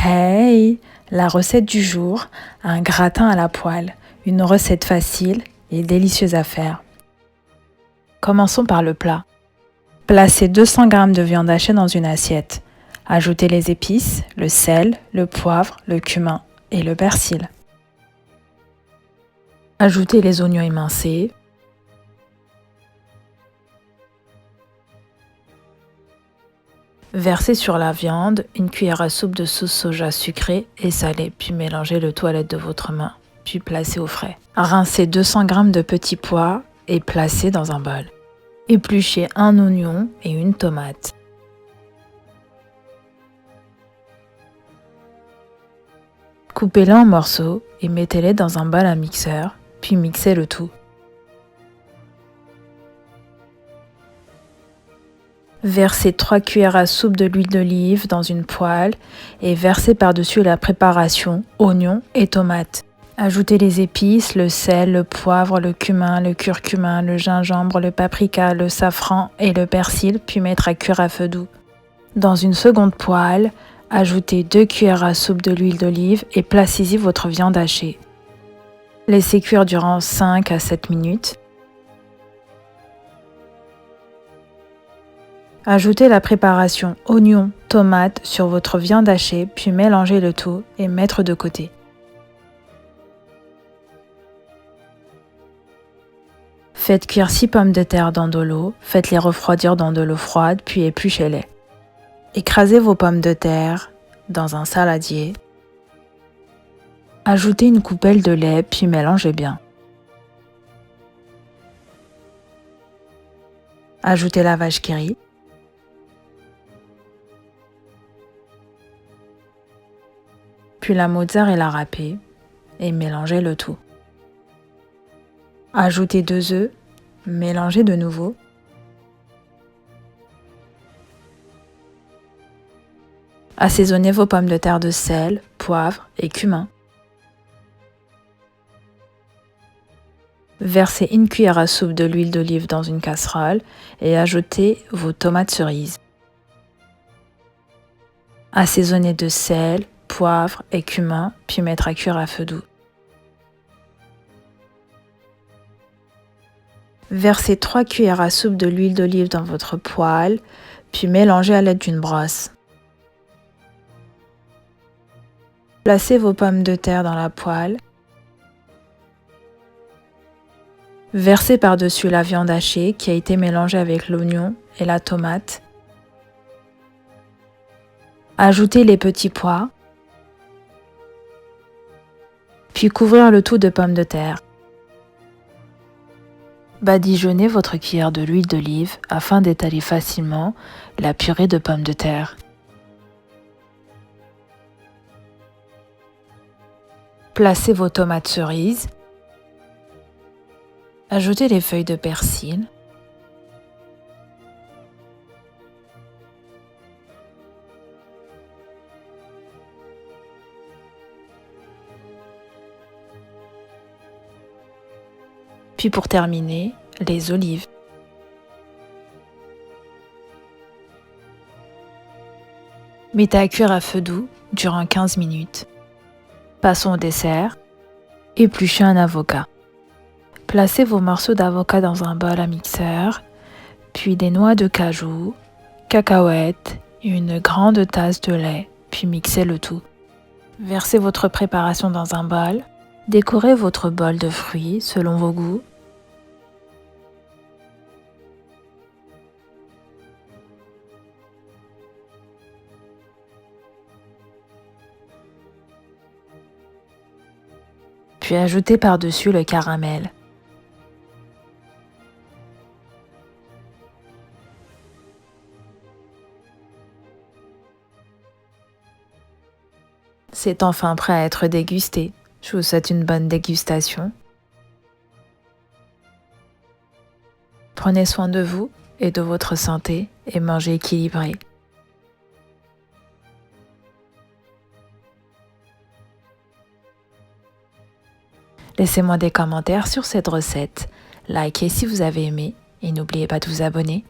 Hey! La recette du jour, un gratin à la poêle. Une recette facile et délicieuse à faire. Commençons par le plat. Placez 200 g de viande hachée dans une assiette. Ajoutez les épices, le sel, le poivre, le cumin et le persil. Ajoutez les oignons émincés. Versez sur la viande une cuillère à soupe de sauce soja sucrée et salée, puis mélangez le tout à l'aide de votre main, puis placez au frais. Rincez 200 g de petits pois et placez dans un bol. Épluchez un oignon et une tomate. Coupez-les en morceaux et mettez-les dans un bol à mixeur, puis mixez le tout. Versez 3 cuillères à soupe de l'huile d'olive dans une poêle et versez par-dessus la préparation oignons et tomates. Ajoutez les épices, le sel, le poivre, le cumin, le curcuma, le gingembre, le paprika, le safran et le persil, puis mettre à cuire à feu doux. Dans une seconde poêle, ajoutez 2 cuillères à soupe de l'huile d'olive et placez-y votre viande hachée. Laissez cuire durant 5 à 7 minutes. Ajoutez la préparation oignons, tomates sur votre viande hachée, puis mélangez le tout et mettre de côté. Faites cuire 6 pommes de terre dans de l'eau, faites-les refroidir dans de l'eau froide, puis épluchez-les. Écrasez vos pommes de terre dans un saladier. Ajoutez une coupelle de lait, puis mélangez bien. Ajoutez la vache qui rit. Puis la mozzarella râpée et mélangez le tout. Ajoutez 2 œufs, mélangez de nouveau. Assaisonnez vos pommes de terre de sel, poivre et cumin. Versez une cuillère à soupe de l'huile d'olive dans une casserole et ajoutez vos tomates cerises. Assaisonnez de sel, poivre et cumin, puis mettre à cuire à feu doux. Versez 3 cuillères à soupe de l'huile d'olive dans votre poêle, puis mélangez à l'aide d'une brosse. Placez vos pommes de terre dans la poêle. Versez par-dessus la viande hachée qui a été mélangée avec l'oignon et la tomate. Ajoutez les petits pois. Puis couvrir le tout de pommes de terre. Badigeonnez votre cuillère de l'huile d'olive afin d'étaler facilement la purée de pommes de terre. Placez vos tomates cerises. Ajoutez les feuilles de persil. Puis pour terminer, les olives. Mettez à cuire à feu doux durant 15 minutes. Passons au dessert. Épluchez un avocat. Placez vos morceaux d'avocat dans un bol à mixeur, puis des noix de cajou, cacahuètes et une grande tasse de lait, puis mixez le tout. Versez votre préparation dans un bol. Décorez votre bol de fruits selon vos goûts. Puis ajoutez par-dessus le caramel. C'est enfin prêt à être dégusté. Je vous souhaite une bonne dégustation. Prenez soin de vous et de votre santé et mangez équilibré. Laissez-moi des commentaires sur cette recette, likez si vous avez aimé et n'oubliez pas de vous abonner.